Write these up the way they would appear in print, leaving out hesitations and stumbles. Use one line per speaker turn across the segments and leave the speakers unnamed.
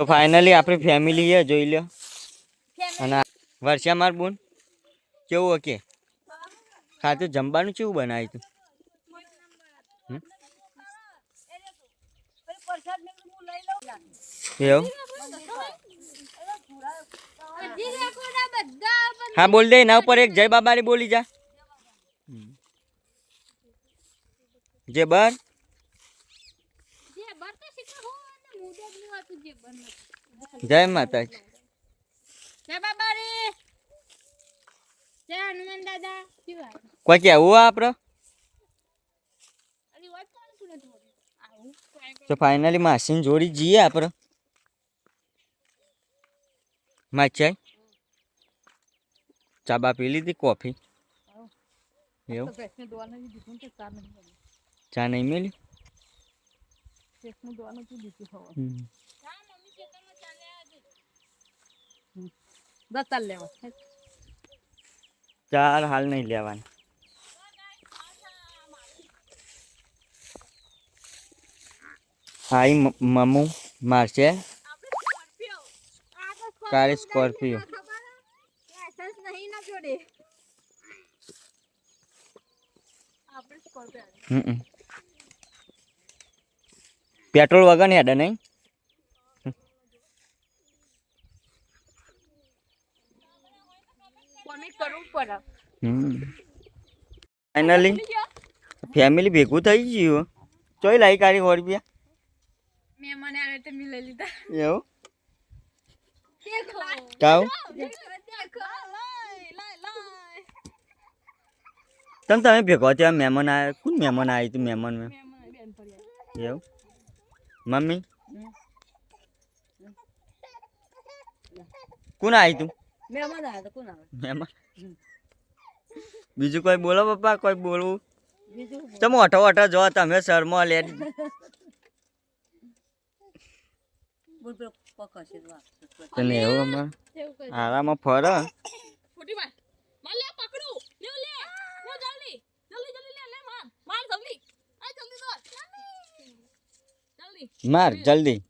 તો ફાઇનલી આપણી ફેમિલી છે જોઈ લો. અને વર્ષા માર બોન કેવું ઓકે ખાતું જમવાનું કેવું બનાવ્યું તું? એવું હા બોલ દે એના ઉપર એક જય બાબારી બોલી જા. જે બર જય માતાજી.
જય બાબારી જય હનુમાન દાદા.
કોઈ કેવું આપડે તો ફાઇનલી માસીને જોડી જઈએ આપડે. માચાઈ ચા બા પી લીધી કોફી? એવું ચા નહીં મેલી? ચાર હાલ નહીં લેવાની. હાઈ મમ્મુ મારશે કાલે સ્કોર્પિયો. પેટ્રોલ વગર ને હેડે નહીં. ફાઇનલી ફેમિલી ભેગું થઈ ગયું. ચોઈ લાઈ કાઢી 100 રૂપિયા
મહેમાન આવે તો મી લઈ લીધા.
એવું કાવ તમે ભેગો ત્યાં મહેમાન આવ્યા? કોણ મહેમાન આવી તું? મહેમાન મેં એવું મમ્મી કોણ આવી તું? મહેમાન બીજું કોઈ બોલો પપ્પા? કોઈ બોલવું? તમે ઓઠો ઓઠો જો તમે શર્મા લે. તને એવું અમાર આરામાં ફર માર જલ્દી.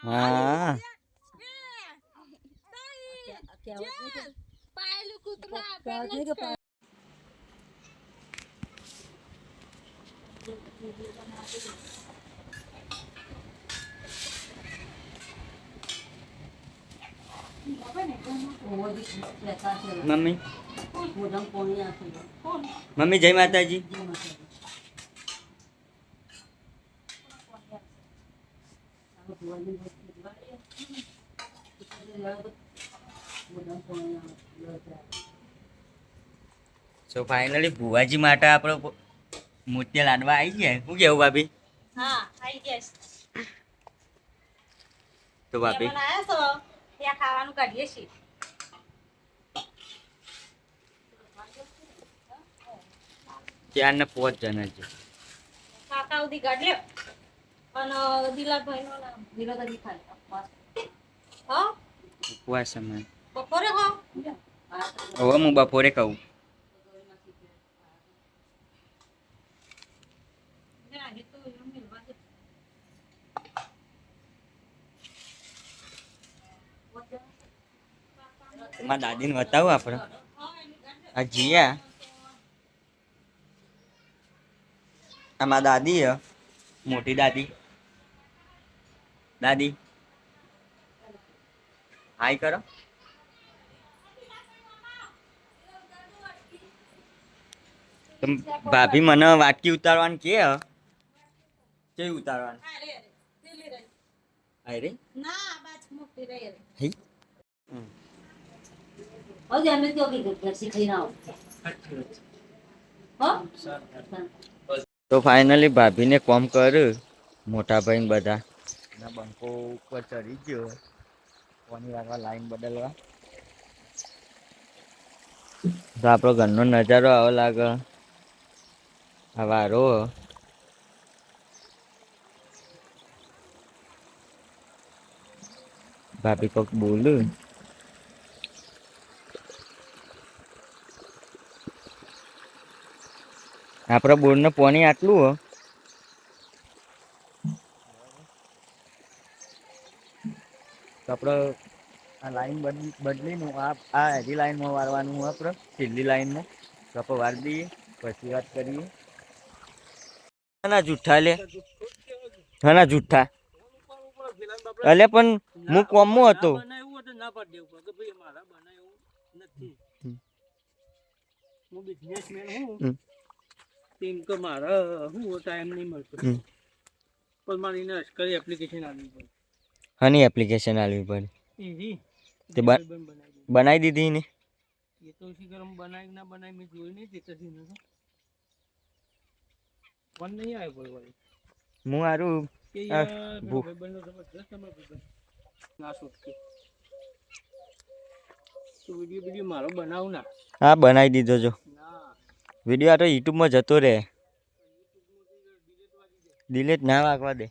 હા મમ્મી મમ્મી જય માતાજી. સો ફાઇનલી ભુવાજી માટે આપણે મોતિયા લાડવા આવી ગયા. શું કેવું ભાભી?
હા આવી ગયા.
તો ભાભી
ત્યાં ખાવાનું કાઢીએ છીએ.
ચાર ને 5 જણા છે.
કાકા ઉધી કાઢ્યો અને દિલાભાઈ નો નામ દિલાભાઈ ખાય. હા
ઉપવાસ સમય
બપોરે હો
હવે હું બપોરે કહું. મારા દાદીને બતાવું આપણે. આ જીયા આ મારા દાદી હે, મોટી દાદી. દાદી હાય કરો. ભાભી મને વાટકી ઉતારવાની કે કેવી ઉતારવાની? આય રે
ના બાજ મોટી રહી
હે.
હવે અમે તો શીખી ના
તો ફાઇનલી ભાભીને કોમ કર મોટા ભાઈ બધા બંકો ઉપર ચડી ગયો. કોની આગળ લાઈન બદલવા તો આપણો ઘરનો નજારો આવો લાગે. આ વારો ભાભી કોક બોલું. આપણા બોરને પાણી આટલું હો. આપણે આ લાઈન બદલીને આ હેરી લાઈનમાં વારવાનું આપણે છેલ્લી લાઈનમાં તો આપણે વાર દઈએ પછી વાત કરીએ. ના જુઠ્ઠા લે ના જુઠ્ઠા અલે પણ હું કોમમાં હતો.
ના પાડી દેવું કે ભાઈ મારા બનાવ્યું નથી. હું બિઝનેસમેન હું તેમ કે મારા હું ટાઈમ નહીં મળતો પણ મારે એને અશ્કરી એપ્લિકેશન આપવી પડે.
હની એપ્લિકેશન આલવી પડે
એવી
તે બનાવી દીધી ને
એ તો ઉસી ગરમ બનાવી ના બનાવી મેં જોઈ નહીં તે કદી નથી ફોન નહીં આવ્યો કોઈ વાર
હું હારું
કે યાર ભાઈબંધનો જબરદસ્ત તમારો ભાઈબંધ ના શોધતી તો વિડીયો મારો બનાવું ના.
હા બનાવી દીધો જો
ના
વિડીયો આ તો યુટ્યુબમાં જતો રહે. ડિલીટ ના વાગવા દે.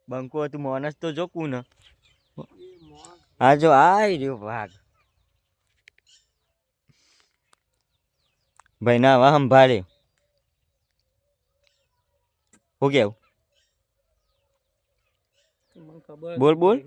બંકો તું માણસ તો જોકું ને હા જો આઈ રહ્યો ભાગ ભાઈ ના વાહ સંભાળે હું કેવું
મને ખબર
બોલ બોલ.